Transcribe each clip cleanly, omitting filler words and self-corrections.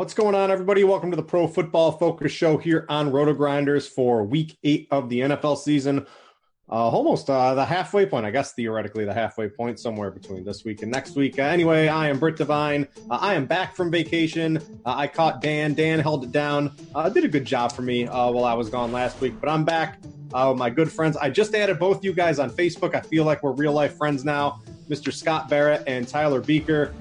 What's going on, everybody? Welcome to the Pro Football Focus Show here on RotoGrinders for Week 8 of the NFL season. Almost the halfway point, I guess theoretically the halfway point, somewhere between this week and next week. Anyway, I am Britt Devine. I am back from vacation. I caught Dan. Dan held it down. Did a good job for me while I was gone last week, but I'm back with my good friends. I just added both you guys on Facebook. I feel like we're real-life friends now. Mr. Scott Barrett and Tyler Beaker.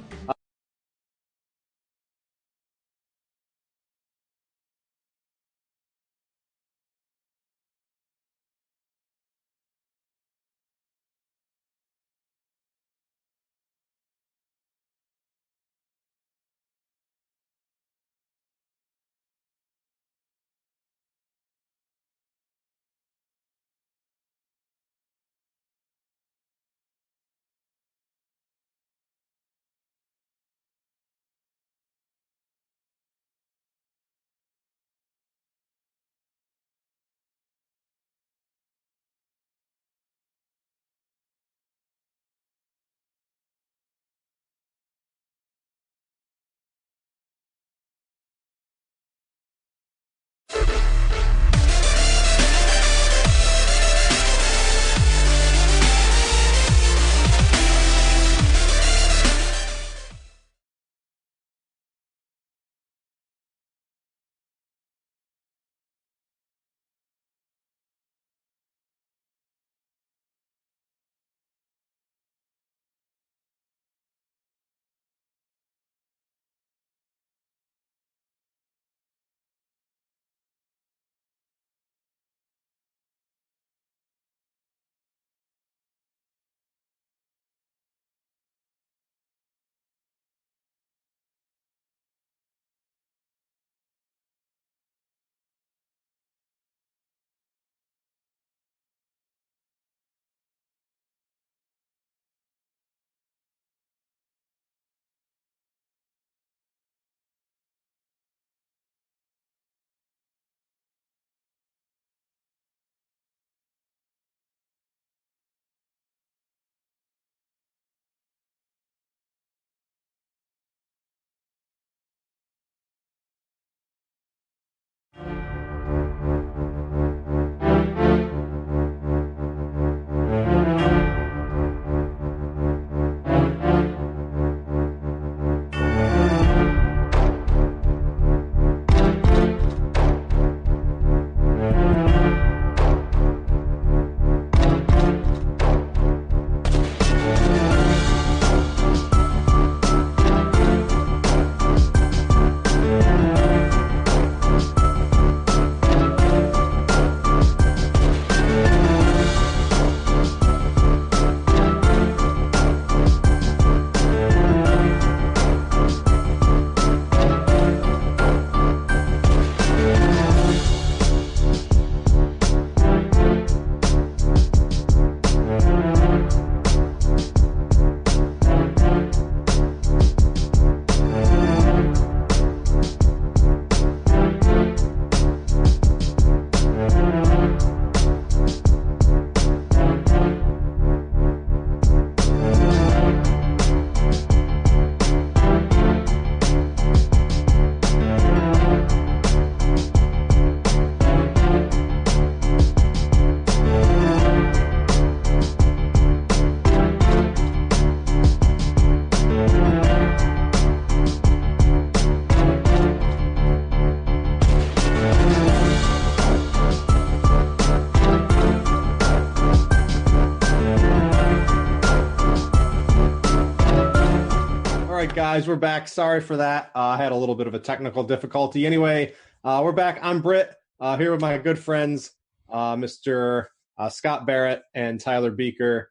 Guys, we're back. Sorry for that. I had a little bit of a technical difficulty. Anyway, we're back. I'm Britt, here with my good friends, Mr. Scott Barrett and Tyler Beaker.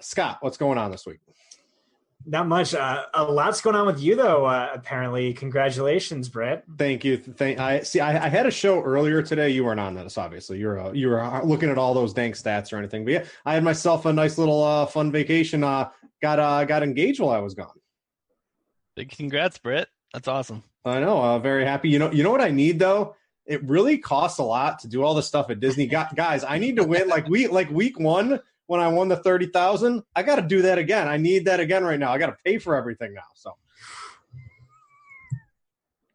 Scott, what's going on this week? Not much. A lot's going on with you, though, apparently. Congratulations, Britt. Thank you. I had a show earlier today. You weren't on this, obviously. You were looking at all those dank stats or anything. But yeah, I had myself a nice little fun vacation. Got engaged while I was gone. Big congrats, Britt. That's awesome. I know. Very happy. You know what I need though? It really costs a lot to do all this stuff at Disney. Guys, I need to win like week 1 when I won the 30,000. I got to do that again. I need that again right now. I got to pay for everything now. So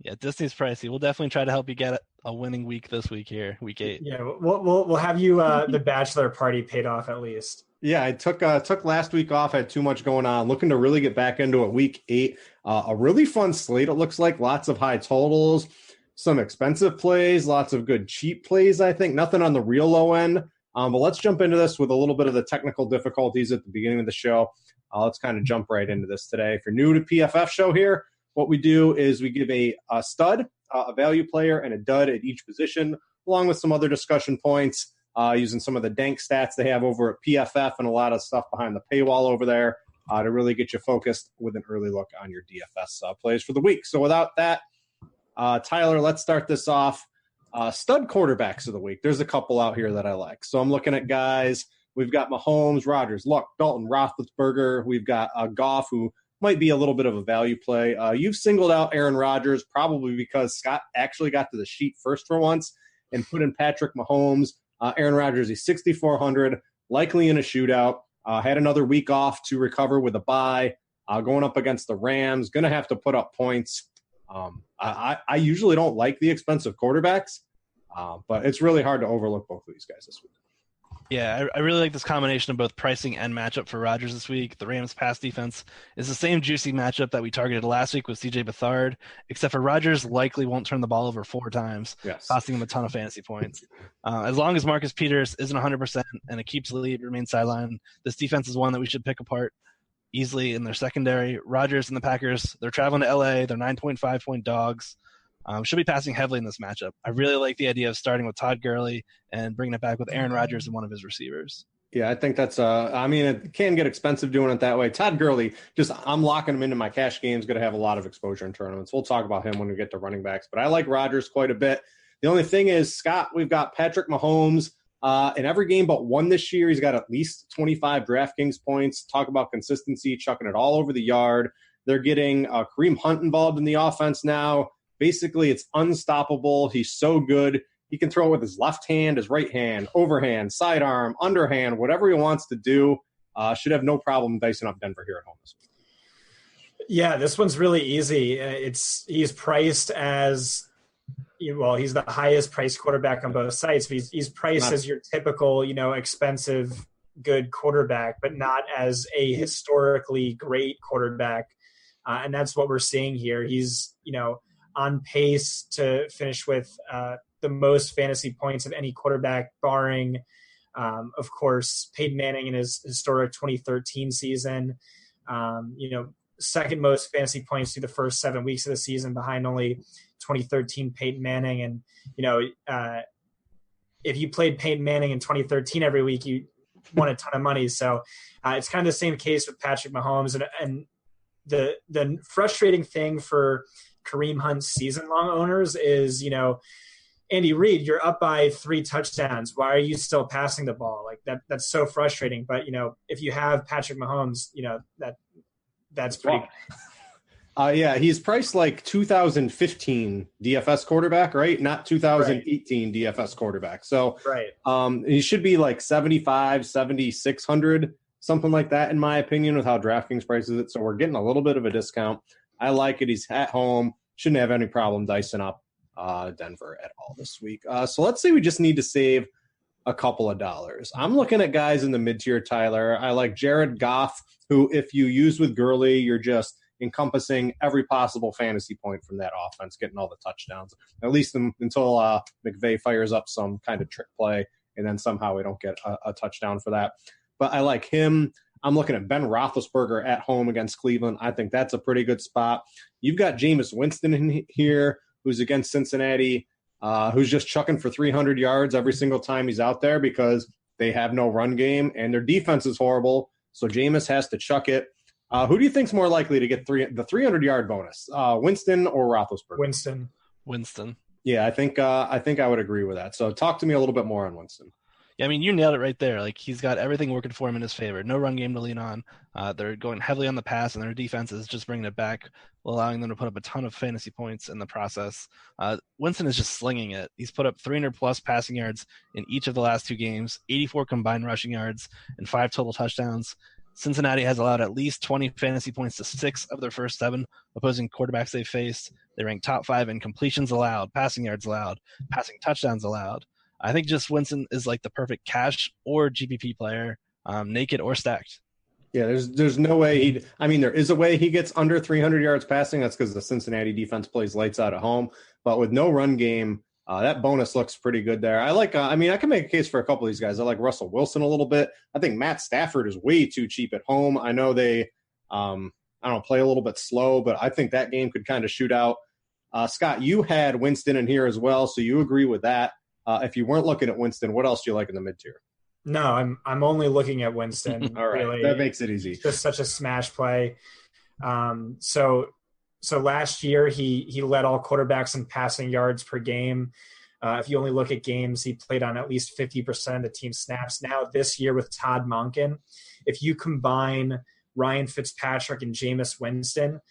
Yeah, Disney's pricey. We'll definitely try to help you get a winning week this week here, week 8. Yeah, we'll have you the bachelor party paid off at least. Yeah, I took last week off. I had too much going on. Looking to really get back into it. Week 8, a really fun slate. It looks like lots of high totals, some expensive plays, lots of good cheap plays. I think nothing on the real low end. But let's jump into this with a little bit of the technical difficulties at the beginning of the show. Let's kind of jump right into this today. If you're new to PFF show here, what we do is we give a stud, a value player, and a dud at each position, along with some other discussion points, using some of the dank stats they have over at PFF and a lot of stuff behind the paywall over there to really get you focused with an early look on your DFS plays for the week. So without that, Tyler, let's start this off. Stud quarterbacks of the week. There's a couple out here that I like. So I'm looking at guys. We've got Mahomes, Rodgers, Luck, Dalton, Roethlisberger. We've got Goff, who might be a little bit of a value play. You've singled out Aaron Rodgers probably because Scott actually got to the sheet first for once and put in Patrick Mahomes. Aaron Rodgers, he's 6,400, likely in a shootout. Had another week off to recover with a bye. Going up against the Rams, going to have to put up points. I usually don't like the expensive quarterbacks, but it's really hard to overlook both of these guys this week. Yeah, I really like this combination of both pricing and matchup for Rodgers this week. The Rams' pass defense is the same juicy matchup that we targeted last week with C.J. Beathard, except for Rodgers likely won't turn the ball over 4 times, costing him a ton of fantasy points. As long as Marcus Peters isn't 100% and Aqib's lead remains sidelined, this defense is one that we should pick apart easily in their secondary. Rodgers and the Packers, they're traveling to L.A. They're 9.5-point dogs. Should be passing heavily in this matchup. I really like the idea of starting with Todd Gurley and bringing it back with Aaron Rodgers and one of his receivers. Yeah, I think that's it can get expensive doing it that way. Todd Gurley, I'm locking him into my cash games, going to have a lot of exposure in tournaments. We'll talk about him when we get to running backs, but I like Rodgers quite a bit. The only thing is, Scott, we've got Patrick Mahomes in every game but one this year. He's got at least 25 DraftKings points. Talk about consistency, chucking it all over the yard. They're getting Kareem Hunt involved in the offense now. Basically, it's unstoppable. He's so good. He can throw it with his left hand, his right hand, overhand, sidearm, underhand, whatever he wants to do. Should have no problem dicing up Denver here at home this week. Yeah, this one's really easy. He's priced as he's the highest priced quarterback on both sites. He's priced as your typical, expensive, good quarterback, but not as a historically great quarterback. And that's what we're seeing here. He's, on pace to finish with the most fantasy points of any quarterback, barring, of course, Peyton Manning in his historic 2013 season. Second most fantasy points through the first 7 weeks of the season, behind only 2013 Peyton Manning. And, if you played Peyton Manning in 2013 every week, you won a ton of money. So it's kind of the same case with Patrick Mahomes. And the frustrating thing for Kareem Hunt's season-long owners is, Andy Reid, you're up by 3 touchdowns. Why are you still passing the ball? Like that's so frustrating. But, if you have Patrick Mahomes, that's pretty good. He's priced like 2015 DFS quarterback, right? Not 2018 DFS quarterback. So he should be like 75, 7,600, something like that, in my opinion, with how DraftKings prices it. So we're getting a little bit of a discount. I like it. He's at home. Shouldn't have any problem dicing up Denver at all this week. So let's say we just need to save a couple of dollars. I'm looking at guys in the mid-tier, Tyler. I like Jared Goff, who if you use with Gurley, you're just encompassing every possible fantasy point from that offense, getting all the touchdowns, at least until McVay fires up some kind of trick play, and then somehow we don't get a touchdown for that. But I like him. I'm looking at Ben Roethlisberger at home against Cleveland. I think that's a pretty good spot. You've got Jameis Winston in here, who's against Cincinnati, who's just chucking for 300 yards every single time he's out there because they have no run game and their defense is horrible. So Jameis has to chuck it. Who do you think's more likely to get the 300-yard bonus, Winston or Roethlisberger? Winston. Yeah, I think I would agree with that. So talk to me a little bit more on Winston. Yeah, I mean, you nailed it right there. Like, he's got everything working for him in his favor. No run game to lean on. They're going heavily on the pass, and their defense is just bringing it back, allowing them to put up a ton of fantasy points in the process. Winston is just slinging it. He's put up 300-plus passing yards in each of the last 2 games, 84 combined rushing yards, and 5 total touchdowns. Cincinnati has allowed at least 20 fantasy points to 6 of their first 7 opposing quarterbacks they faced. They rank top 5 in completions allowed, passing yards allowed, passing touchdowns allowed. I think just Winston is like the perfect cash or GPP player, naked or stacked. Yeah, there's no way there is a way he gets under 300 yards passing. That's because the Cincinnati defense plays lights out at home. But with no run game, that bonus looks pretty good there. I like, I can make a case for a couple of these guys. I like Russell Wilson a little bit. I think Matt Stafford is way too cheap at home. I know they, play a little bit slow, but I think that game could kind of shoot out. Scott, you had Winston in here as well, so you agree with that. If you weren't looking at Winston, what else do you like in the mid-tier? No, I'm only looking at Winston. All right, really. That makes it easy. Just such a smash play. So last year he led all quarterbacks in passing yards per game. If you only look at games, he played on at least 50% of the team snaps. Now this year with Todd Monken, if you combine Ryan Fitzpatrick and Jameis Winston,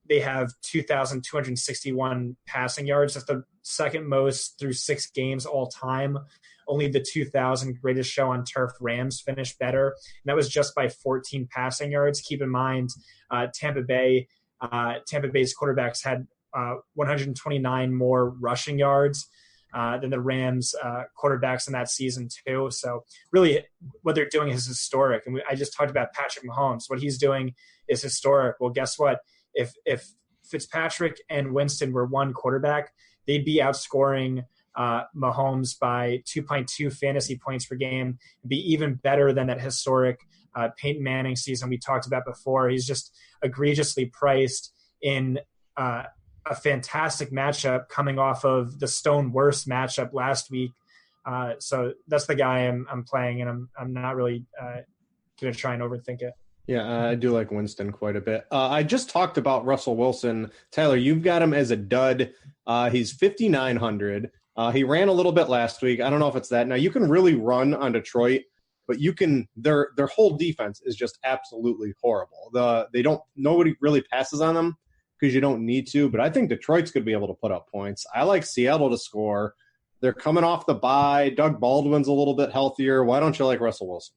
they have 2,261 passing yards. That's the second most through 6 games all time. Only the 2000 Greatest Show on Turf Rams finished better. And that was just by 14 passing yards. Keep in mind, Tampa Bay's quarterbacks had 129 more rushing yards than the Rams quarterbacks in that season too. So really what they're doing is historic. And I just talked about Patrick Mahomes. What he's doing is historic. Well, guess what? If Fitzpatrick and Winston were one quarterback, they'd be outscoring Mahomes by 2.2 fantasy points per game, be even better than that historic Peyton Manning season we talked about before. He's just egregiously priced in a fantastic matchup coming off of the stone worst matchup last week. So that's the guy I'm playing, and I'm not really going to try and overthink it. Yeah, I do like Winston quite a bit. I just talked about Russell Wilson. Tyler, you've got him as a dud. He's 5,900. He ran a little bit last week. I don't know if it's that. Now, you can really run on Detroit, but you can their whole defense is just absolutely horrible. Nobody really passes on them because you don't need to, but I think Detroit's going to be able to put up points. I like Seattle to score. They're coming off the bye. Doug Baldwin's a little bit healthier. Why don't you like Russell Wilson?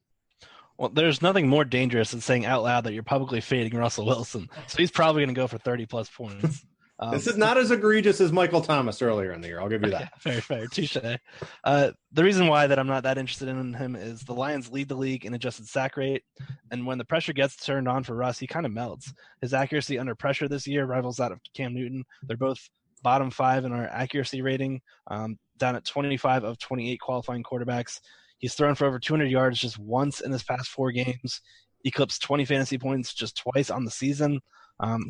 Well, there's nothing more dangerous than saying out loud that you're publicly fading Russell Wilson. So he's probably going to go for 30-plus points. This is not as egregious as Michael Thomas earlier in the year. I'll give you that. Fair. Touche. The reason why that I'm not that interested in him is the Lions lead the league in adjusted sack rate. And when the pressure gets turned on for Russ, he kind of melts. His accuracy under pressure this year rivals that of Cam Newton. They're both bottom 5 in our accuracy rating, down at 25 of 28 qualifying quarterbacks. He's thrown for over 200 yards just once in his past 4 games, eclipsed 20 fantasy points just twice on the season.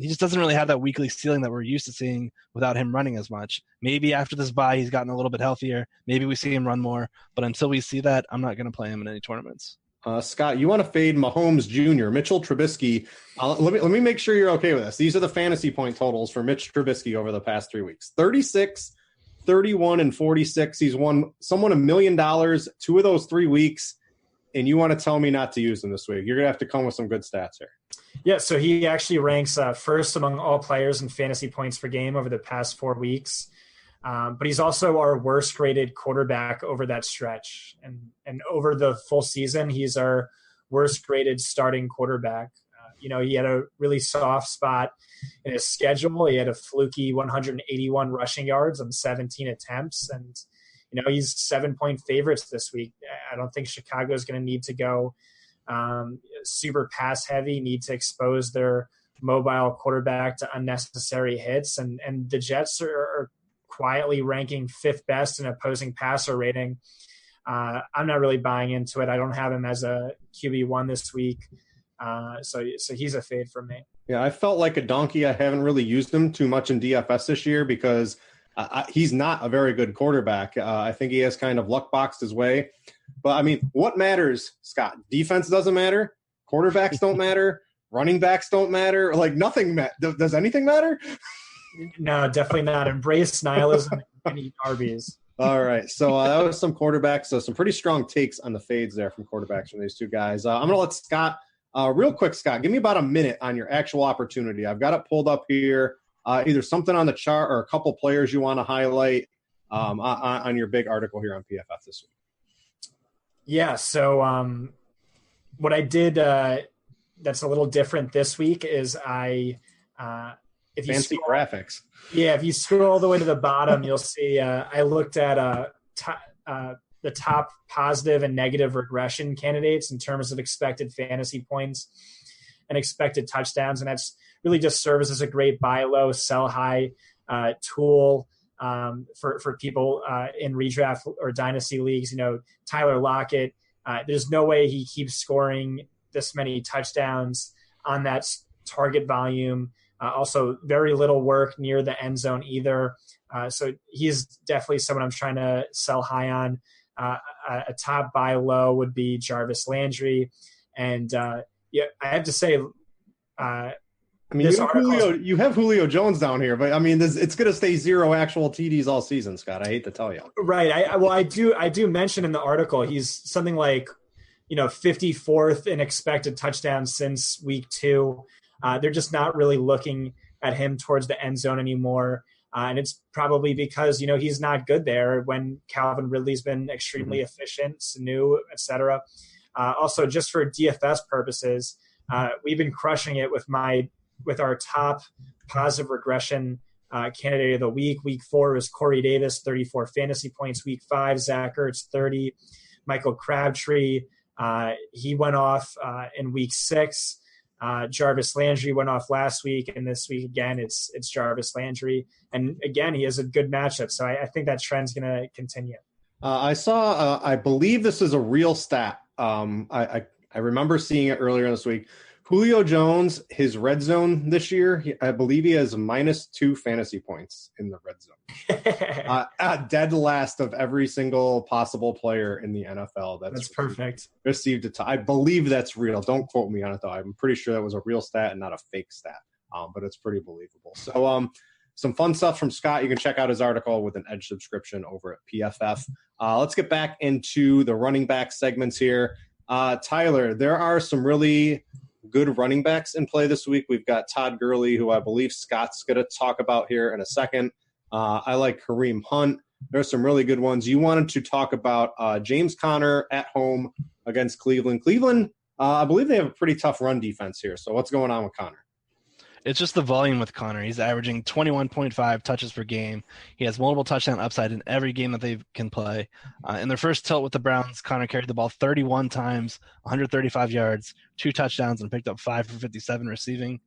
He just doesn't really have that weekly ceiling that we're used to seeing without him running as much. Maybe after this bye, he's gotten a little bit healthier. Maybe we see him run more. But until we see that, I'm not going to play him in any tournaments. Scott, you want to fade Mahomes Jr., Mitchell Trubisky. Let me make sure you're okay with this. These are the fantasy point totals for Mitch Trubisky over the past 3 weeks. 36, 31, and 46. He's won someone $1 million 2 of those 3 weeks, and you want to tell me not to use him this week. You're going to have to come with some good stats here. Yeah, so he actually ranks first among all players in fantasy points per game over the past 4 weeks. But he's also our worst graded quarterback over that stretch. And over the full season, he's our worst graded starting quarterback. He had a really soft spot in his schedule. He had a fluky 181 rushing yards on 17 attempts. And, he's 7-point favorites this week. I don't think Chicago is going to need to go super pass heavy, need to expose their mobile quarterback to unnecessary hits. And the Jets are quietly ranking 5th best in opposing passer rating. I'm not really buying into it. I don't have him as a QB1 this week. So he's a fade for me. Yeah, I felt like a donkey. I haven't really used him too much in DFS this year because he's not a very good quarterback. I think he has kind of luck boxed his way. But, what matters, Scott? Defense doesn't matter. Quarterbacks don't matter. Running backs don't matter. Like, nothing does anything matter? No, definitely not. Embrace nihilism and eat Arby's. All right. So that was some quarterbacks. So some pretty strong takes on the fades there from quarterbacks from these 2 guys. I'm going to let Scott, real quick, Scott, give me about a minute on your actual opportunity. I've got it pulled up here. Either something on the chart or a couple players you want to highlight on your big article here on PFF this week. Yeah. So What I did that's a little different this week is if you Fancy scroll, graphics. Yeah, if you scroll all the way to the bottom, you'll see I looked at the top positive and negative regression candidates in terms of expected fantasy points and expected touchdowns, and that's really just serves as a great buy low, sell high tool for people in redraft or dynasty leagues. Tyler Lockett, there's no way he keeps scoring this many touchdowns on that target volume. Also, very little work near the end zone either. So he's definitely someone I'm trying to sell high on. A top buy low would be Jarvis Landry. And I have to say, you have Julio Jones down here, but I mean, it's going to stay 0 actual TDs all season, Scott. I hate to tell you. Right. I do mention in the article he's something like 54th in expected touchdowns since week 2. They're just not really looking at him towards the end zone anymore. And it's probably because, he's not good there when Calvin Ridley's been extremely efficient, Sanu, et cetera. Also, just for DFS purposes, we've been crushing it with our top positive regression candidate of the week. Week 4 was Corey Davis, 34 fantasy points. Week 5, Zach Ertz, 30. Michael Crabtree, he went off in week 6. Jarvis Landry went off last week, and this week again it's Jarvis Landry, and again he has a good matchup, so I think that trend's going to continue. I saw, I believe this is a real stat. I remember seeing it earlier this week. Julio Jones, his red zone this year, I believe he has -2 fantasy points in the red zone. Dead last of every single possible player in the NFL. That's perfect. Received it. I believe that's real. Don't quote me on it, though. I'm pretty sure that was a real stat and not a fake stat, but it's pretty believable. So some fun stuff from Scott. You can check out his article with an Edge subscription over at PFF. Let's get back into the running back segments here. Tyler, there are some really good running backs in play this week. We've got Todd Gurley, who I believe Scott's going to talk about here in a second. I like Kareem Hunt. There's some really good ones. You wanted to talk about James Conner at home against Cleveland. Cleveland, I believe they have a pretty tough run defense here. So what's going on with Conner? It's just the volume with Conner. He's averaging 21.5 touches per game. He has multiple touchdown upside in every game that they can play. In their first tilt with the Browns, Conner carried the ball 31 times, 135 yards, 2 touchdowns, and picked up 5 for 57 receiving.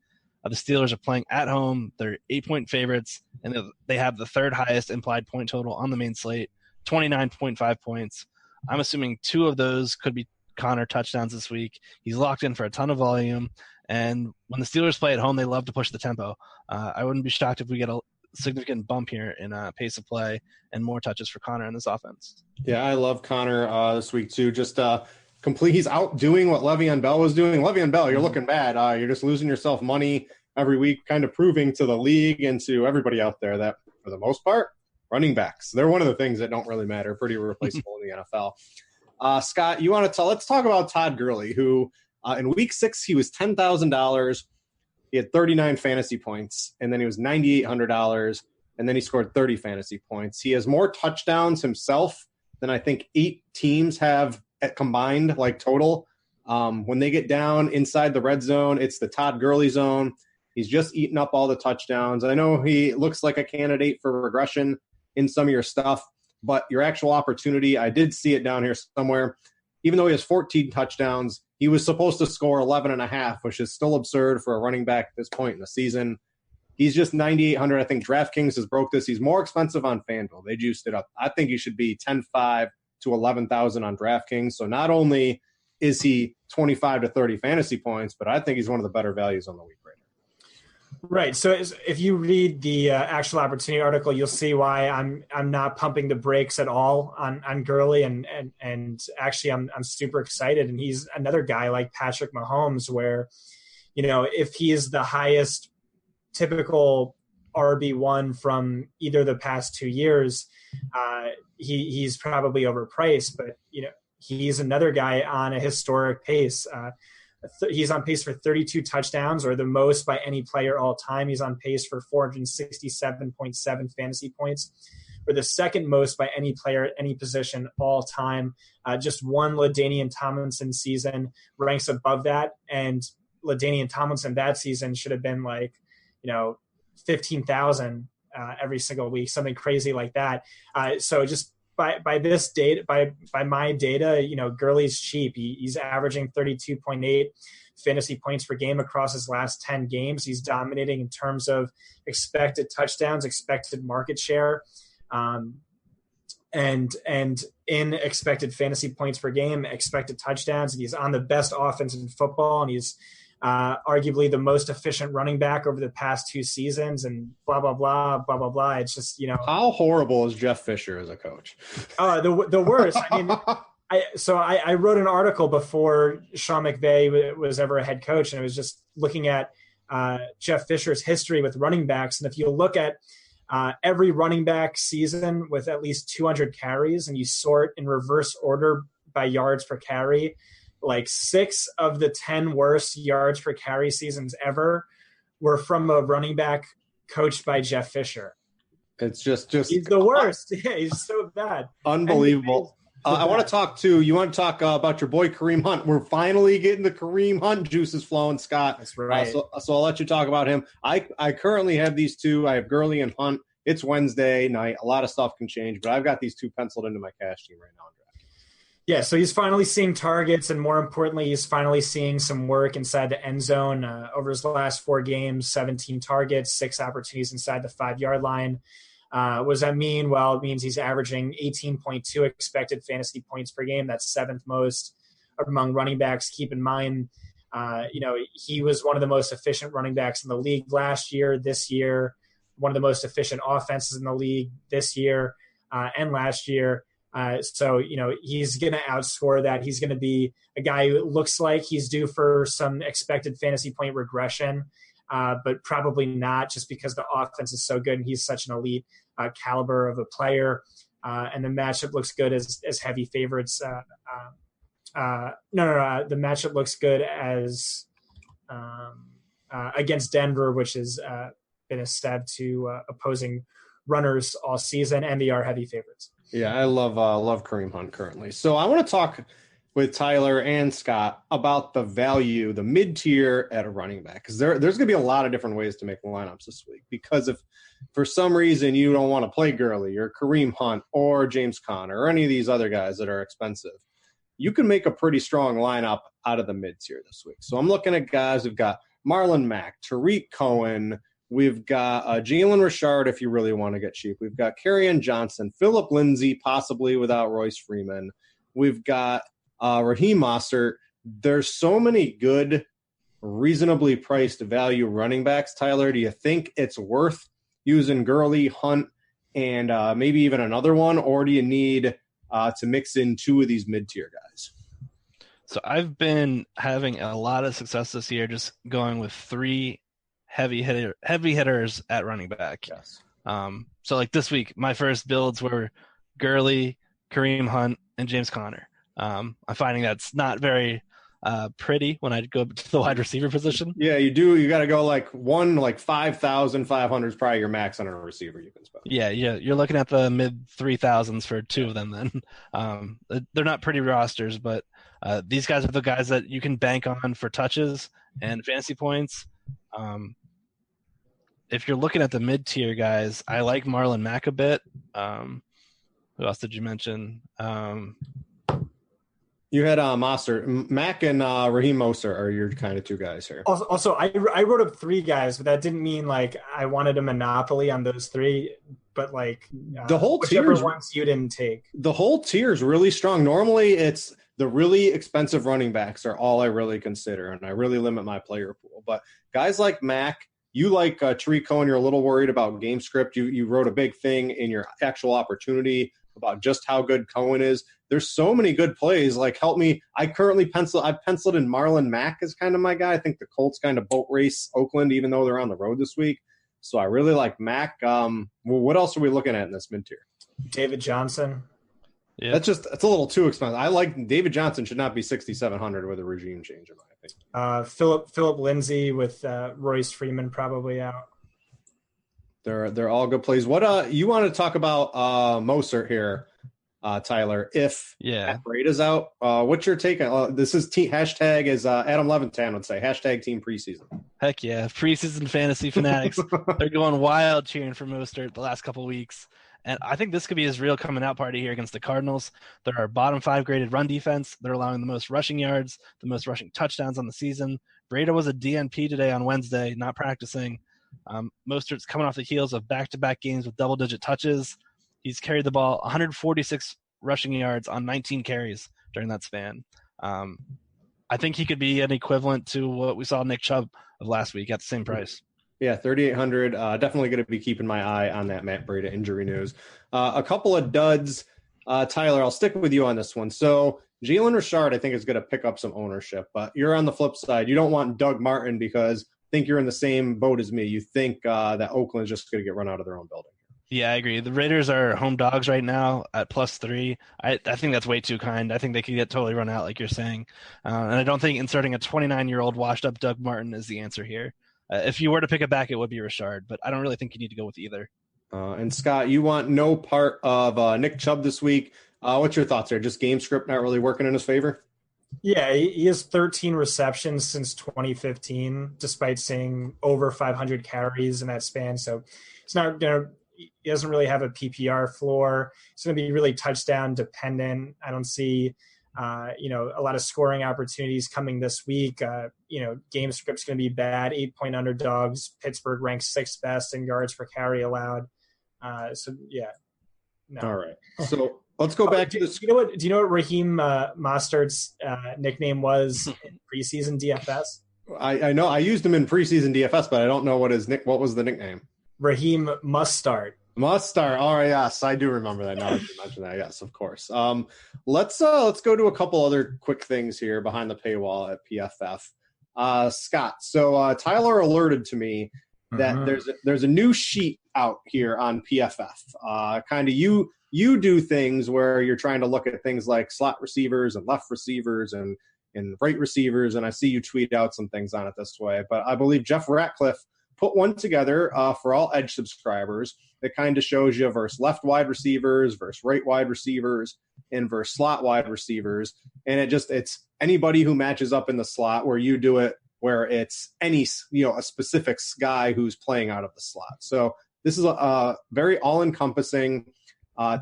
The Steelers are playing at home. They're 8-point favorites, and they have the third highest implied point total on the main slate, 29.5 points. I'm assuming 2 of those could be Conner touchdowns this week. He's locked in for a ton of volume. And when the Steelers play at home, they love to push the tempo. I wouldn't be shocked if we get a significant bump here in pace of play and more touches for Conner in this offense. Yeah, I love Conner this week too. Just he's outdoing what Le'Veon Bell was doing. Le'Veon Bell, you're looking bad. You're just losing yourself money every week, kind of proving to the league and to everybody out there that for the most part, running backs, they're one of the things that don't really matter. Pretty replaceable in the NFL. Scott, let's talk about Todd Gurley, who in week 6, he was $10,000. He had 39 fantasy points, and then he was $9,800, and then he scored 30 fantasy points. He has more touchdowns himself than I think 8 teams have at combined, like total. When they get down inside the red zone, it's the Todd Gurley zone. He's just eaten up all the touchdowns. I know he looks like a candidate for regression in some of your stuff, but your actual opportunity, I did see it down here somewhere. Even though he has 14 touchdowns, he was supposed to score 11.5, which is still absurd for a running back at this point in the season. He's just 9,800. I think DraftKings has broke this. He's more expensive on FanDuel. They juiced it up. I think he should be 10,500 to 11,000 on DraftKings. So not only is he 25 to 30 fantasy points, but I think he's one of the better values on the week right now. Right. So if you read the actual opportunity article, you'll see why I'm not pumping the brakes at all on Gurley, and actually I'm super excited. And he's another guy like Patrick Mahomes, where if he is the highest typical RB1 from either the past 2 years, he's probably overpriced. But he's another guy on a historic pace. He's on pace for 32 touchdowns, or the most by any player all time. He's on pace for 467.7 fantasy points, or the second most by any player at any position all time. Just one LaDainian Tomlinson season ranks above that, and LaDainian Tomlinson that season should have been 15,000 every single week, something crazy like that. So just by this data, by my data, Gurley's cheap. He's averaging 32.8 fantasy points per game across his last 10 games. He's dominating in terms of expected touchdowns, expected market share, and in expected fantasy points per game, expected touchdowns. And he's on the best offense in football, and he's arguably the most efficient running back over the past 2 seasons, and blah, blah, blah, blah, blah, blah. It's just, How horrible is Jeff Fisher as a coach? The worst. I mean, I wrote an article before Sean McVay was ever a head coach, and it was just looking at Jeff Fisher's history with running backs. And if you look at every running back season with at least 200 carries, and you sort in reverse order by yards per carry, 6 of the 10 worst yards per carry seasons ever were from a running back coached by Jeff Fisher. It's just he's the worst. Yeah, he's so bad. Unbelievable. I want to talk about your boy Kareem Hunt. We're finally getting the Kareem Hunt juices flowing, Scott. That's right. So I'll let you talk about him. I currently have these two. I have Gurley and Hunt. It's Wednesday night. A lot of stuff can change, but I've got these two penciled into my cash team right now. Yeah, so he's finally seeing targets, and more importantly, he's finally seeing some work inside the end zone. Over his last 4 games, 17 targets, 6 opportunities inside the 5-yard line. What does that mean? Well, it means he's averaging 18.2 expected fantasy points per game. That's 7th most among running backs. Keep in mind, he was one of the most efficient running backs in the league last year, this year, one of the most efficient offenses in the league this year and last year. So he's going to outscore that. He's going to be a guy who looks like he's due for some expected fantasy point regression, but probably not, just because the offense is so good and he's such an elite caliber of a player. And the matchup looks good as heavy favorites. The matchup looks good as against Denver, which has been a stab to opposing runners all season, and they are heavy favorites. Yeah, I love Kareem Hunt currently. So I want to talk with Tyler and Scott about the value, the mid-tier at a running back, because there's going to be a lot of different ways to make lineups this week. Because if for some reason you don't want to play Gurley or Kareem Hunt or James Conner or any of these other guys that are expensive, you can make a pretty strong lineup out of the mid-tier this week. So I'm looking at guys who've got Marlon Mack, Tariq Cohen. We've got Jalen Richard if you really want to get cheap. We've got Kerryon Johnson, Phillip Lindsay, possibly without Royce Freeman. We've got Raheem Mostert. There's so many good, reasonably priced value running backs. Tyler, do you think it's worth using Gurley, Hunt, and maybe even another one, or do you need to mix in 2 of these mid-tier guys? So I've been having a lot of success this year just going with 3 heavy hitters at running back. Yes. So this week, my first builds were Gurley, Kareem Hunt, and James Conner. I'm finding that's not very pretty when I go to the wide receiver position. Yeah, you do. You got to go 5,500 is probably your max on a receiver you can spend. Yeah. You're looking at the mid 3,000s for 2 of them. Then they're not pretty rosters, but these guys are the guys that you can bank on for touches and fantasy points. If you're looking at the mid-tier guys, I like Marlon Mack a bit. Who else did you mention? You had Mostert. Mack and Raheem Mostert are your kind of 2 guys here. Also, I wrote up 3 guys, but that didn't mean I wanted a monopoly on those 3. But the whole whichever ones you didn't take. The whole tier is really strong. Normally, it's the really expensive running backs are all I really consider, and I really limit my player pool. But guys like Mack, you like Tariq Cohen, you're a little worried about game script. You wrote a big thing in your actual opportunity about just how good Cohen is. There's so many good plays. Help me. I've penciled in Marlon Mack as kind of my guy. I think the Colts kind of boat race Oakland, even though they're on the road this week. So I really like Mack. What else are we looking at in this mid-tier? David Johnson. Yeah, it's a little too expensive. I like David Johnson should not be 6,700 with a regime change in my opinion. Phillip Lindsay with Royce Freeman probably out. They're all good plays. What you want to talk about Mostert here, Tyler? If Matt Breida's out, what's your take on this? Is hashtag, as Adam Levitan would say, hashtag team preseason. Heck yeah, preseason fantasy fanatics. They're going wild cheering for Mostert the last couple of weeks. And I think this could be his real coming out party here against the Cardinals. They're our bottom 5 graded run defense. They're allowing the most rushing yards, the most rushing touchdowns on the season. Breida was a DNP today on Wednesday, not practicing. Mostert's coming off the heels of back-to-back games with double-digit touches. He's carried the ball 146 rushing yards on 19 carries during that span. I think he could be an equivalent to what we saw Nick Chubb of last week at the same price. Yeah, 3,800. Definitely going to be keeping my eye on that Matt Breida injury news. A couple of duds. Tyler, I'll stick with you on this one. So Jalen Richard, I think, is going to pick up some ownership. But you're on the flip side. You don't want Doug Martin because I think you're in the same boat as me. You think that Oakland is just going to get run out of their own building. Yeah, I agree. The Raiders are home dogs right now at +3. I think that's way too kind. I think they could get totally run out, like you're saying. And I don't think inserting a 29-year-old washed-up Doug Martin is the answer here. If you were to pick a back, it would be Richard, but I don't really think you need to go with either. And Scott, you want no part of Nick Chubb this week. What's your thoughts there? Just game script not really working in his favor? Yeah, he has 13 receptions since 2015, despite seeing over 500 carries in that span. So it's not he doesn't really have a PPR floor. It's going to be really touchdown dependent. I don't see a lot of scoring opportunities coming this week. Game script's going to be bad. 8-point underdogs. Pittsburgh ranks 6th best in yards per carry allowed. No. All right. So let's go back to this. Do you know what Raheem Mostert's nickname was in preseason DFS? I know I used him in preseason DFS, but I don't know what was the nickname. Raheem Mustard. Mustard. All right. Yes, I do remember that. Now that you mention that. Yes, of course. Let's go to a couple other quick things here behind the paywall at PFF. Scott. So Tyler alerted to me that there's a new sheet out here on PFF. Kind of you do things where you're trying to look at things like slot receivers and left receivers and right receivers, and I see you tweet out some things on it this way. But I believe Jeff Ratcliffe put one together for all Edge subscribers that kind of shows you versus left wide receivers, versus right wide receivers, and versus slot wide receivers. And it's anybody who matches up in the slot where you do it, where it's a specific guy who's playing out of the slot. So this is a very all-encompassing.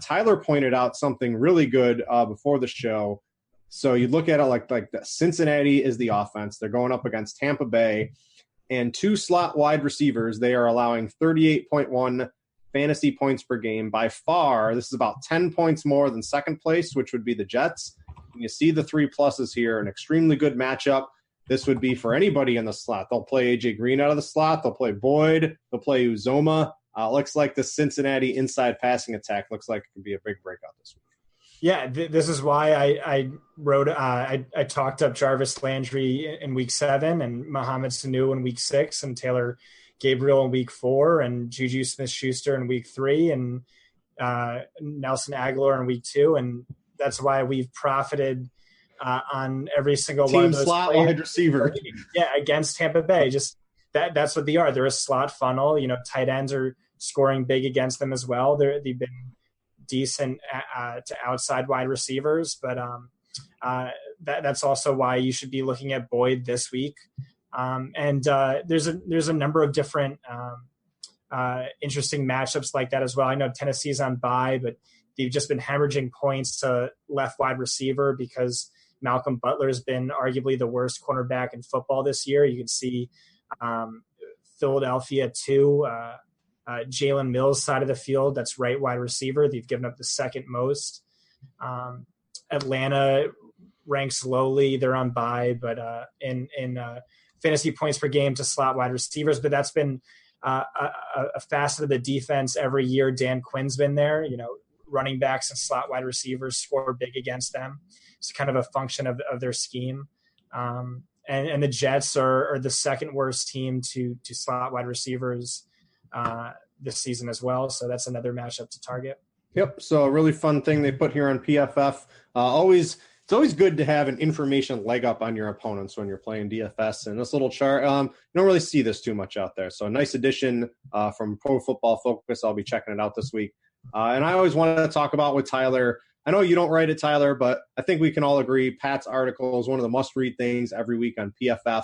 Tyler pointed out something really good before the show. So you look at it like the Cincinnati is the offense. They're going up against Tampa Bay. And 2 slot wide receivers, they are allowing 38.1 fantasy points per game. By far, this is about 10 points more than second place, which would be the Jets. And you see the 3 pluses here, an extremely good matchup. This would be for anybody in the slot. They'll play A.J. Green out of the slot. They'll play Boyd. They'll play Uzoma. Looks like the Cincinnati inside passing attack looks like it could be a big breakout this week. Yeah, this is why I wrote. I talked up Jarvis Landry in week 7 and Mohamed Sanu in week 6 and Taylor Gabriel in week 4 and Juju Smith-Schuster in week 3 and Nelson Aguilar in week 2, and that's why we've profited on every single team one of those slot wide receiver. Yeah, against Tampa Bay. Just that's what they are. They're a slot funnel. Tight ends are scoring big against them as well. They've been decent to outside wide receivers, but that's also why you should be looking at Boyd this week. And there's a number of different interesting matchups like that as well. I know Tennessee's on bye, but they've just been hemorrhaging points to left wide receiver because Malcolm Butler has been arguably the worst cornerback in football this year. You can see Philadelphia too. Jalen Mills side of the field, that's right wide receiver. They've given up the second most. Atlanta ranks lowly. They're on bye, but in fantasy points per game to slot wide receivers. But that's been a facet of the defense every year. Dan Quinn's been there. Running backs and slot wide receivers score big against them. It's kind of a function of their scheme. And the Jets are the second worst team to slot wide receivers this season as well. So that's another matchup to target. Yep. So a really fun thing they put here on PFF. Always it's always good to have an information leg up on your opponents when you're playing DFS. And this little chart, you don't really see this too much out there. So a nice addition from Pro Football Focus. I'll be checking it out this week. And I always wanted to talk about with Tyler. I know you don't write it, Tyler, but I think we can all agree Pat's article is one of the must-read things every week on PFF.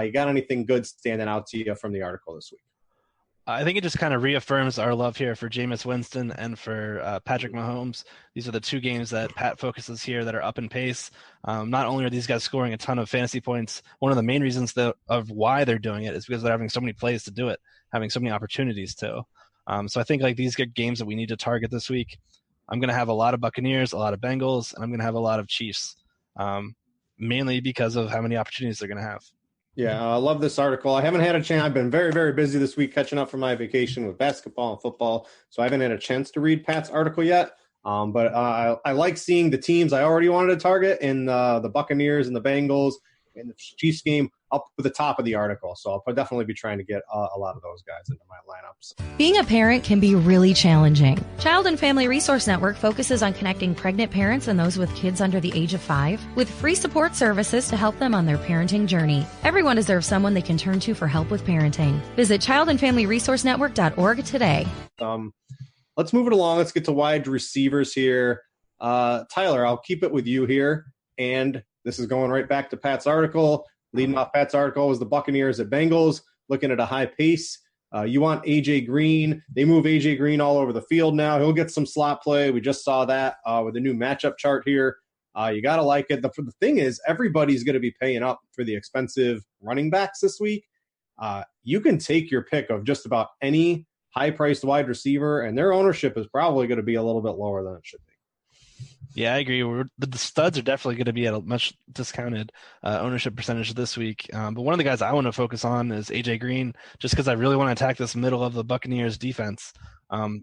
You got anything good standing out to you from the article this week? I think it just kind of reaffirms our love here for Jameis Winston and for Patrick Mahomes. These are the two games that Pat focuses here that are up in pace. Not only are these guys scoring a ton of fantasy points, one of the main reasons of why they're doing it is because they're having so many plays to do it, having so many opportunities to. So I think like these good games that we need to target this week, I'm going to have a lot of Buccaneers, a lot of Bengals, and I'm going to have a lot of Chiefs, mainly because of how many opportunities they're going to have. Yeah, I love this article. I haven't had a chance. I've been very, very busy this week catching up from my vacation with basketball and football, so I haven't had a chance to read Pat's article yet. But I like seeing the teams I already wanted to target in the Buccaneers and the Bengals and the Chiefs game up at the top of the article. So I'll definitely be trying to get a lot of those guys into my lineups. Being a parent can be really challenging. Child and Family Resource Network focuses on connecting pregnant parents and those with kids under the age of 5 with free support services to help them on their parenting journey. Everyone deserves someone they can turn to for help with parenting. Visit childandfamilyresourcenetwork.org today. Let's move it along. Let's get to wide receivers here. Tyler, I'll keep it with you here. And this is going right back to Pat's article. Leading off Pat's article was the Buccaneers at Bengals, looking at a high pace. You want A.J. Green. They move A.J. Green all over the field now. He'll get some slot play. We just saw that with the new matchup chart here. You got to like it. The thing is, everybody's going to be paying up for the expensive running backs this week. You can take your pick of just about any high-priced wide receiver, and their ownership is probably going to be a little bit lower than it should be. Yeah, I agree. The studs are definitely going to be at a much discounted ownership percentage this week. But one of the guys I want to focus on is A.J. Green, just because I really want to attack this middle of the Buccaneers defense.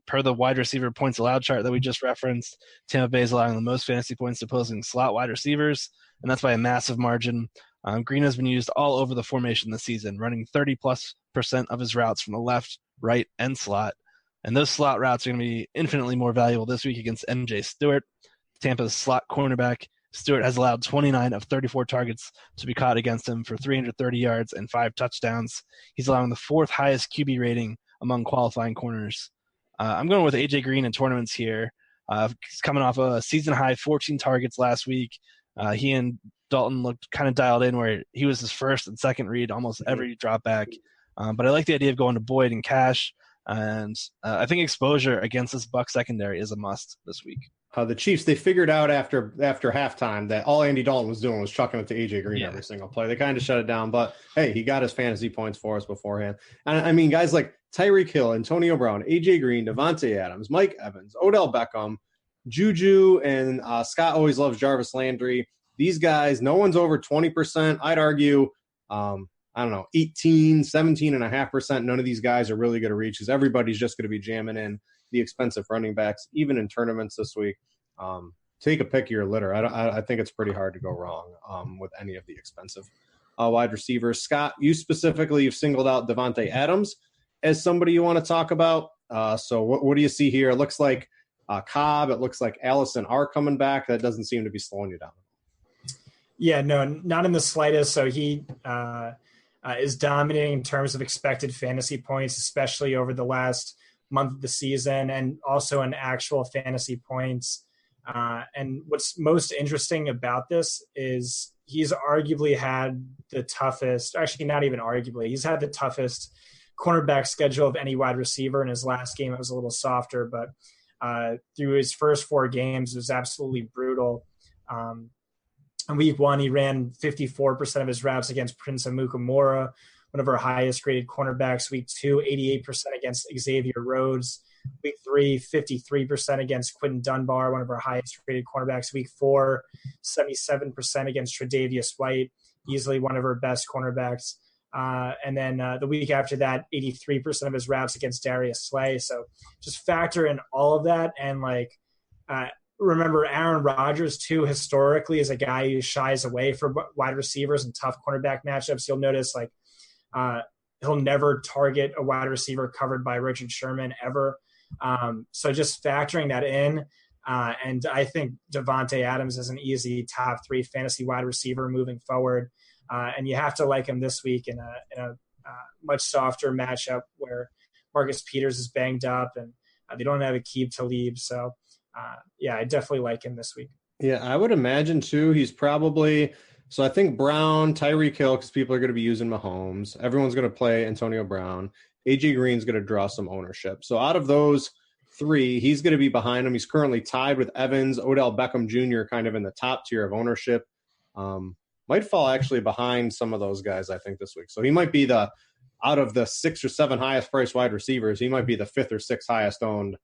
Per the wide receiver points allowed chart that we just referenced, Tampa Bay is allowing the most fantasy points to opposing slot wide receivers, and that's by a massive margin. Green has been used all over the formation this season, running 30+% of his routes from the left, right, and slot. And those slot routes are going to be infinitely more valuable this week against M.J. Stewart, Tampa's slot cornerback. Stewart has allowed 29 of 34 targets to be caught against him for 330 yards and 5 touchdowns. He's allowing the 4th highest QB rating among qualifying corners. I'm going with A.J. Green in tournaments here. He's coming off a season-high 14 targets last week. He and Dalton looked kind of dialed in where he was his first and second read almost every drop back. But I like the idea of going to Boyd and Cash. And I think exposure against this Buck secondary is a must this week. The Chiefs, they figured out after halftime that all Andy Dalton was doing was chucking it to A.J. Green every single play. They kind of shut it down, but hey, he got his fantasy points for us beforehand. And I mean, guys like Tyreek Hill, Antonio Brown, A.J. Green, Devontae Adams, Mike Evans, Odell Beckham, Juju, and Scott always loves Jarvis Landry. These guys, no one's over 20%. I'd argue, 18, 17.5%. None of these guys are really going to reach because everybody's just going to be jamming in the expensive running backs, even in tournaments this week. Take a pick of your litter. I think it's pretty hard to go wrong with any of the expensive wide receivers. Scott, you specifically, you've singled out Devontae Adams as somebody you want to talk about. So what do you see here? It looks like Cobb. It looks like Allison are coming back. That doesn't seem to be slowing you down. Yeah, no, not in the slightest. So he is dominating in terms of expected fantasy points, especially over the last month of the season, and also in actual fantasy points. And what's most interesting about this is he's arguably had the toughest, actually not even arguably, he's had the toughest cornerback schedule of any wide receiver. In his last game, it was a little softer, but through his first 4 games, it was absolutely brutal. In week 1, he ran 54% of his routes against Prince Amukamara, one of our highest graded cornerbacks. Week 2, 88% against Xavier Rhodes. Week 3, 53% against Quentin Dunbar, one of our highest rated cornerbacks. Week 4, 77% against Tre'Davious White, easily one of our best cornerbacks. And then the week after that, 83% of his routes against Darius Slay. So just factor in all of that. And remember, Aaron Rodgers, too, historically is a guy who shies away from wide receivers and tough cornerback matchups. You'll notice he'll never target a wide receiver covered by Richard Sherman ever. So just factoring that in, And I think Devontae Adams is an easy top 3 fantasy wide receiver moving forward. And you have to like him this week in a much softer matchup where Marcus Peters is banged up and they don't have Aqib Talib. So, I definitely like him this week. Yeah, I would imagine too. He's probably so. I think Brown, Tyreek Hill, because people are going to be using Mahomes. Everyone's going to play Antonio Brown. AJ Green's going to draw some ownership. So out of those 3, he's going to be behind him. He's currently tied with Evans, Odell Beckham Jr., kind of in the top tier of ownership. Might fall actually behind some of those guys, I think, this week. So he might be out of the 6 or 7 highest priced wide receivers, he might be the 5th or 6th highest owned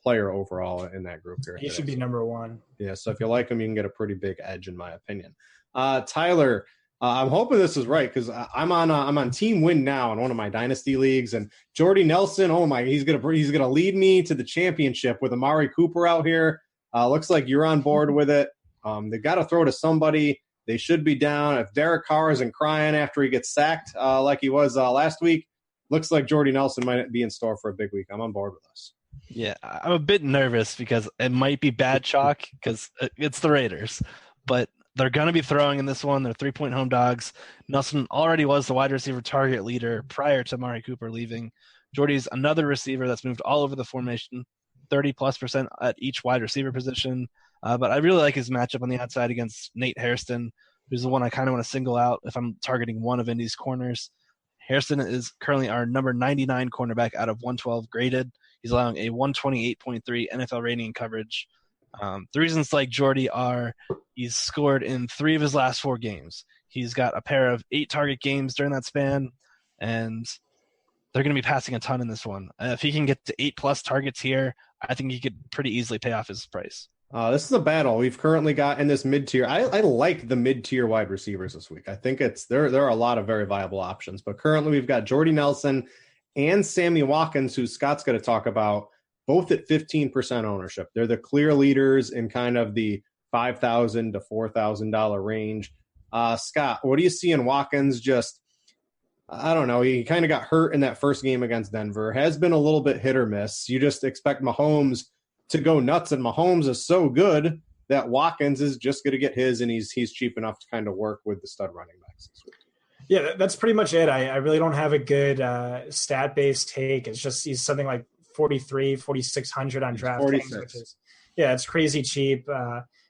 player overall in that group here. He should be number 1. Yeah, so if you like him, you can get a pretty big edge, in my opinion. Tyler, I'm hoping this is right because I'm on Team Win now in one of my dynasty leagues, and Jordy Nelson, he's gonna lead me to the championship with Amari Cooper out here. Looks like you're on board with it. They've got to throw to somebody. They should be down. If Derek Carr isn't crying after he gets sacked like he was last week, looks like Jordy Nelson might be in store for a big week. I'm on board with us. Yeah, I'm a bit nervous because it might be bad chalk because it's the Raiders, but they're going to be throwing in this one. They're 3-point home dogs. Nelson already was the wide receiver target leader prior to Amari Cooper leaving. Jordy's another receiver that's moved all over the formation, 30+% at each wide receiver position. But I really like his matchup on the outside against Nate Hairston, who's the one I kind of want to single out if I'm targeting one of Indy's corners. Hairston is currently our number 99 cornerback out of 112 graded. He's allowing a 128.3 NFL rating in coverage. The reasons like Jordy are he's scored in 3 of his last 4 games. He's got a pair of 8 target games during that span, and they're going to be passing a ton in this one. If he can get to 8+ targets here, I think he could pretty easily pay off his price. This is a battle we've currently got in this mid-tier. I like the mid-tier wide receivers this week. I think there are a lot of very viable options, but currently we've got Jordy Nelson and Sammy Watkins, who Scott's going to talk about, both at 15% ownership. They're the clear leaders in kind of the $5,000 to $4,000 range. Scott, what do you see in Watkins? Just, I don't know. He kind of got hurt in that first game against Denver. Has been a little bit hit or miss. You just expect Mahomes to go nuts, and Mahomes is so good that Watkins is just going to get his, and he's cheap enough to kind of work with the stud running backs this week. Yeah, that's pretty much it. I really don't have a good stat-based take. It's just he's something like 4,600 on DraftKings, which is, it's crazy cheap.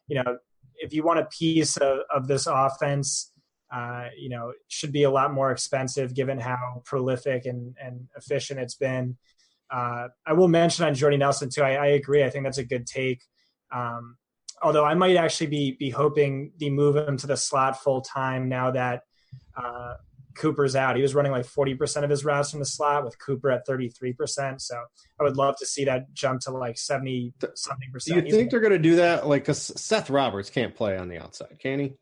If you want a piece of this offense, it should be a lot more expensive given how prolific and efficient it's been. I will mention on Jordy Nelson too. I agree. I think that's a good take. Although I might actually be hoping they move him to the slot full time now that Cooper's out. He was running like 40% of his routes in the slot with Cooper at 33%. So I would love to see that jump to like 70-something%. Do you think they're going to do that? Like, because Seth Roberts can't play on the outside, can he?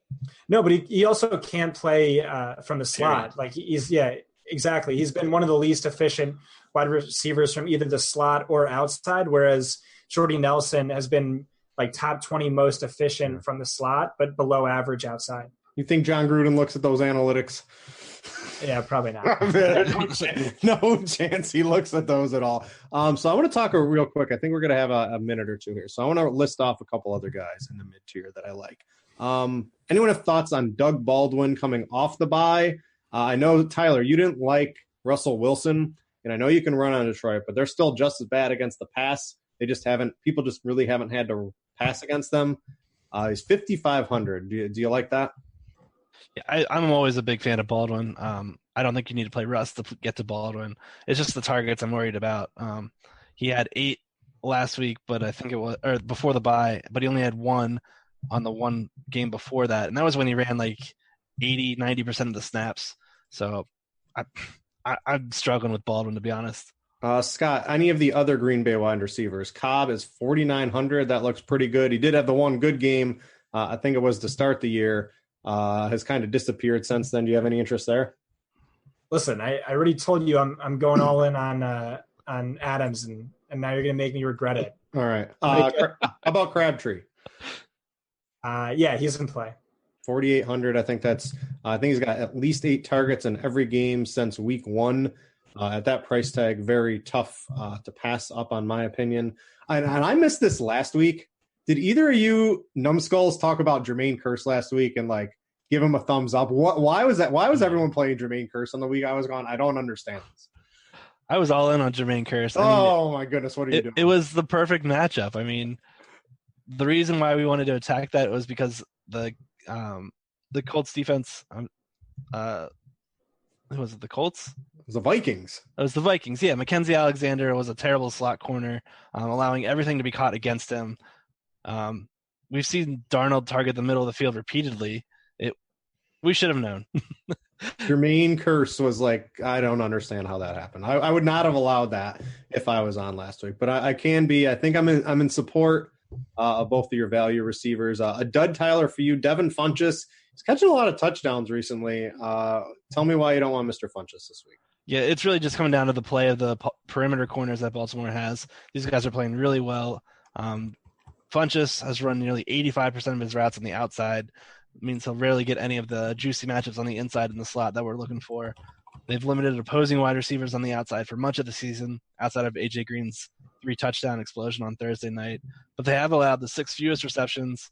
No, but he also can't play from the slot. Like exactly. He's been one of the least efficient wide receivers from either the slot or outside, whereas Jordy Nelson has been like top 20 most efficient from the slot, but below average outside. You think John Gruden looks at those analytics? Yeah, probably not. No chance he looks at those at all. So I want to talk real quick. I think we're going to have a minute or two here. So I want to list off a couple other guys in the mid-tier that I like. Anyone have thoughts on Doug Baldwin coming off the bye? I know, Tyler, you didn't like Russell Wilson, and I know you can run on Detroit, but they're still just as bad against the pass. People just really haven't had to pass against them. He's 5,500. Do you like that? Yeah, I'm always a big fan of Baldwin. I don't think you need to play Russ to get to Baldwin. It's just the targets I'm worried about. He had 8 last week, but I think it was before the bye, but he only had 1 on the one game before that, and that was when he ran like 80-90% of the snaps. So I'm struggling with Baldwin, to be honest. Scott, any of the other Green Bay wide receivers? Cobb is 4,900. That looks pretty good. He did have the one good game. I think it was to start the year. Has kind of disappeared since then. Do you have any interest there? Listen, I already told you I'm going all in on Adams, and now you're going to make me regret it. All right. How about Crabtree? He's in play. 4,800. I think he's got at least 8 targets in every game since week 1. At that price tag, very tough to pass up, on my opinion. And I missed this last week. Did either of you numbskulls talk about Jermaine Kearse last week and like give him a thumbs up? Why was that? Why was everyone playing Jermaine Kearse on the week I was gone? I don't understand this. I was all in on Jermaine Kearse. My goodness, what are you doing? It was the perfect matchup. I mean, the reason why we wanted to attack that was because the Colts defense. Was it the Colts? It was the Vikings. It was the Vikings. Yeah, Mackenzie Alexander was a terrible slot corner, allowing everything to be caught against him. We've seen Darnold target the middle of the field repeatedly. We should have known. Jermaine Kearse was like, I don't understand how that happened. I would not have allowed that if I was on last week, but I can be. I think I'm in support of both of your value receivers. A dud Tyler for you, Devin Funchess. He's catching a lot of touchdowns recently. Tell me why you don't want Mr. Funchess this week. Yeah, it's really just coming down to the play of the perimeter corners that Baltimore has. These guys are playing really well. Funchess has run nearly 85% of his routes on the outside. It means he'll rarely get any of the juicy matchups on the inside in the slot that we're looking for. They've limited opposing wide receivers on the outside for much of the season, outside of A.J. Green's 3-touchdown explosion on Thursday night. But they have allowed the 6th fewest receptions.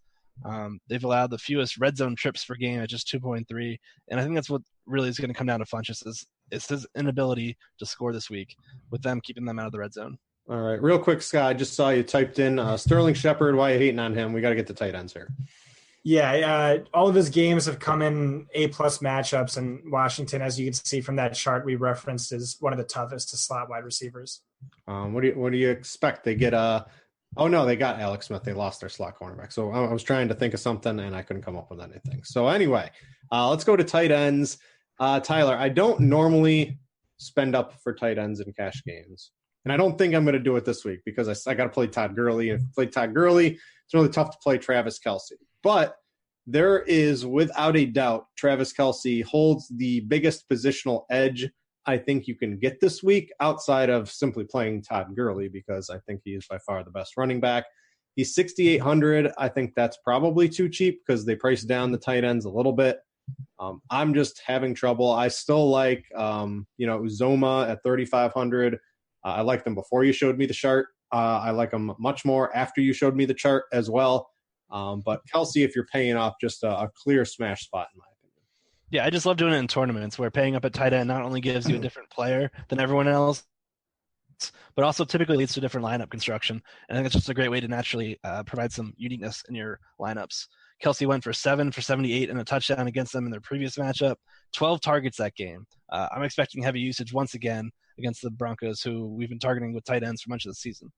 They've allowed the fewest red zone trips per game at just 2.3. And I think that's what really is going to come down to Funchess is his inability to score this week with them keeping them out of the red zone. All right. Real quick, Scott, I just saw you typed in Sterling Shepard. Why are you hating on him? We got to get to tight ends here. Yeah, all of his games have come in A-plus matchups, and Washington, as you can see from that chart we referenced, is one of the toughest to slot wide receivers. What do you expect? They get oh no, they got Alex Smith. They lost their slot cornerback. So I was trying to think of something and I couldn't come up with anything. So anyway, let's go to tight ends. Tyler, I don't normally spend up for tight ends in cash games, and I don't think I'm going to do it this week because I got to play Todd Gurley. And if I play Todd Gurley, it's really tough to play Travis Kelce. But there is, without a doubt, Travis Kelce holds the biggest positional edge I think you can get this week outside of simply playing Todd Gurley because I think he is by far the best running back. He's 6,800. I think that's probably too cheap because they priced down the tight ends a little bit. I'm just having trouble. I still like, Uzoma at 3,500. I liked him before you showed me the chart. I like him much more after you showed me the chart as well. But Kelce, if you're paying off, just a clear smash spot in my opinion. Yeah, I just love doing it in tournaments where paying up at tight end not only gives you a different player than everyone else, but also typically leads to different lineup construction. And I think it's just a great way to naturally provide some uniqueness in your lineups. Kelce went for 7 for 78 and a touchdown against them in their previous matchup, 12 targets that game. I'm expecting heavy usage once again against the Broncos, who we've been targeting with tight ends for much of the season.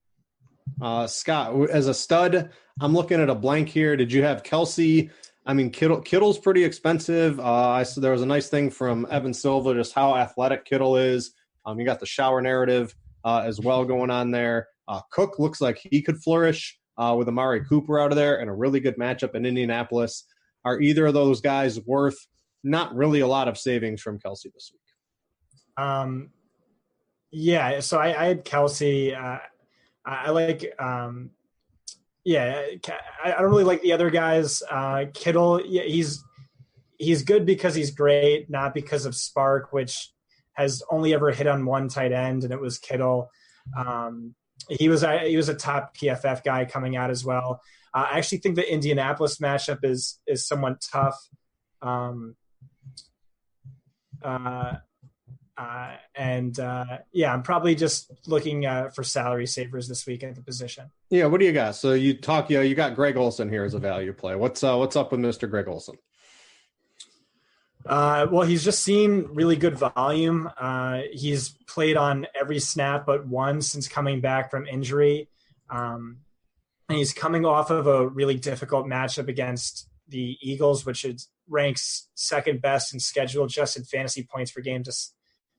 Scott, as a stud, I'm looking at a blank here. Did you have Kelce? I mean, Kittle's pretty expensive. There was a nice thing from Evan Silva, just how athletic Kittle is. You got the shower narrative as well going on there. Cook looks like he could flourish with Amari Cooper out of there and a really good matchup in Indianapolis. Are either of those guys worth not really a lot of savings from Kelce this week? Yeah, so I had Kelce. I like I don't really like the other guys. Kittle, yeah, he's good because he's great, not because of Spark, which has only ever hit on one tight end, and it was Kittle. He was a top PFF guy coming out as well. I actually think the Indianapolis matchup is somewhat tough. I'm probably just looking for salary savers this week at the position. Yeah, what do you got? So you got Greg Olsen here as a value play. What's up with Mr. Greg Olsen? Well, he's just seen really good volume. He's played on every snap but one since coming back from injury. And he's coming off of a really difficult matchup against the Eagles, which ranks second best in schedule adjusted fantasy points per game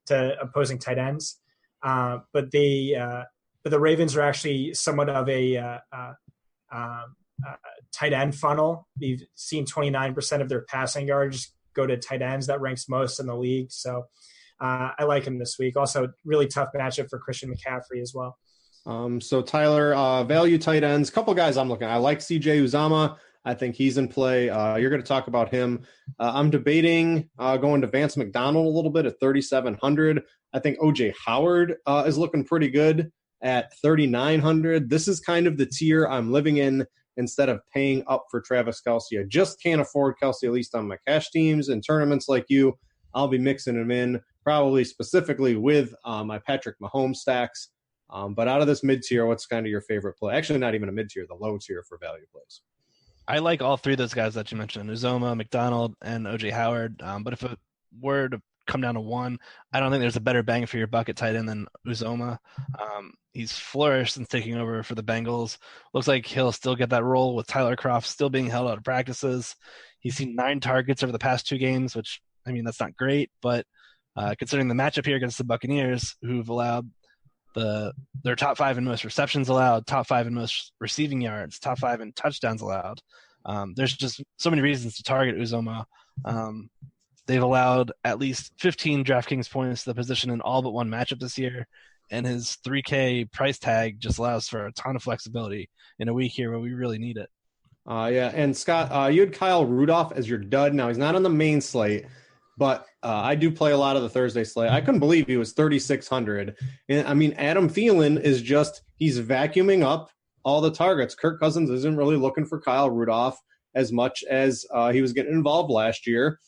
to opposing tight ends. But the Ravens are actually somewhat of a tight end funnel. We've seen 29% of their passing yards go to tight ends. That ranks most in the league. So I like him this week. Also, really tough matchup for Christian McCaffrey as well. So Tyler, value tight ends, couple guys I'm looking at. I like CJ Uzama. I think he's in play. You're going to talk about him. I'm debating going to Vance McDonald a little bit at 3,700. I think O.J. Howard is looking pretty good at 3,900. This is kind of the tier I'm living in instead of paying up for Travis Kelce. I just can't afford Kelce, at least on my cash teams and tournaments like you. I'll be mixing him in, probably specifically with my Patrick Mahomes stacks. But out of this mid-tier, what's kind of your favorite play? Actually, not even a mid-tier, the low tier for value plays. I like all three of those guys that you mentioned, Uzoma, McDonald, and O.J. Howard. But if it were to come down to one, I don't think there's a better bang for your buck at tight end than Uzoma. He's flourished since taking over for the Bengals. Looks like he'll still get that role with Tyler Kroft still being held out of practices. He's seen 9 targets over the past 2 games, which, I mean, that's not great, but considering the matchup here against the Buccaneers, who've allowed their top 5 in most receptions allowed, top 5 in most receiving yards, top 5 in touchdowns allowed. There's just so many reasons to target Uzoma. They've allowed at least 15 DraftKings points to the position in all but one matchup this year, and his $3K price tag just allows for a ton of flexibility in a week here where we really need it. Yeah, and Scott, you had Kyle Rudolph as your dud. Now, he's not on the main slate, but I do play a lot of the Thursday slate. I couldn't believe he was 3,600. And I mean, Adam Thielen is he's vacuuming up all the targets. Kirk Cousins isn't really looking for Kyle Rudolph as much as he was getting involved last year.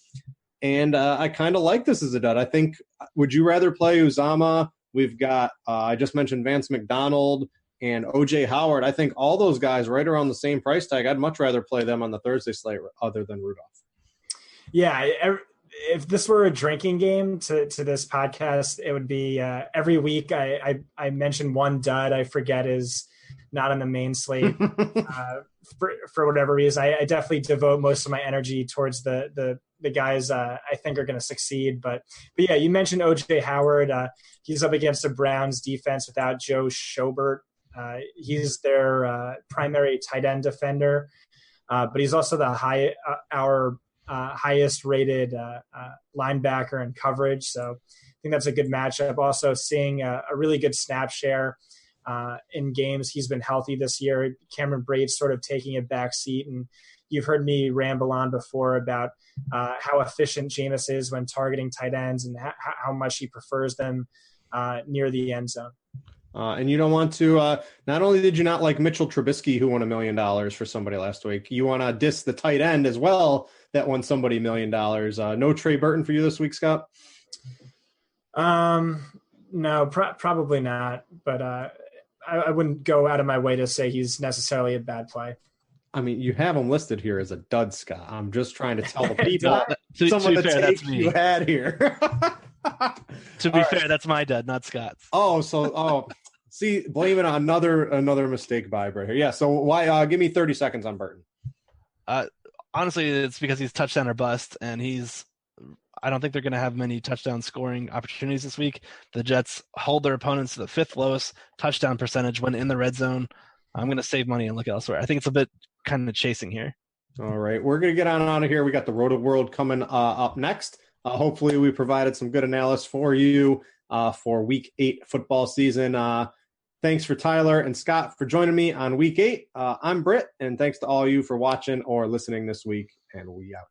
And I kind of like this as a dud. I think, would you rather play Uzama? We've got, I just mentioned Vance McDonald and O.J. Howard. I think all those guys right around the same price tag. I'd much rather play them on the Thursday slate other than Rudolph. Yeah, if this were a drinking game to this podcast, it would be every week I mention one dud I forget is not on the main slate for whatever reason. I definitely devote most of my energy towards the guys I think are going to succeed. But yeah, you mentioned O.J. Howard. He's up against the Browns defense without Joe Schobert. He's their primary tight end defender, but he's also our highest rated linebacker in coverage. So I think that's a good matchup. Also seeing a really good snap share in games. He's been healthy this year. Cameron Brate's sort of taking a back seat, and you've heard me ramble on before about how efficient Jameis is when targeting tight ends and how much he prefers them near the end zone. And you don't want to, not only did you not like Mitchell Trubisky, who won $1 million for somebody last week, you want to diss the tight end as well that won somebody $1 million. No Trey Burton for you this week, Scott? No, probably not. But I wouldn't go out of my way to say he's necessarily a bad play. I mean, you have him listed here as a dud, Scott. I'm just trying to tell the people some of the takes you had here. To be fair, that's my dud, not Scott's. See, blame it on another mistake by Brett here. Yeah, so why? Give me 30 seconds on Burton. Honestly, it's because he's touchdown or bust, and I don't think they're going to have many touchdown scoring opportunities this week. The Jets hold their opponents to the 5th lowest touchdown percentage when in the red zone. I'm going to save money and look elsewhere. I think it's a bit kind of chasing here. All right, we're going to get on out of here. We got the Roto World coming up next. Hopefully we provided some good analysis for you for Week 8 football season. Thanks for Tyler and Scott for joining me on Week 8. I'm Britt, and thanks to all of you for watching or listening this week, and we out.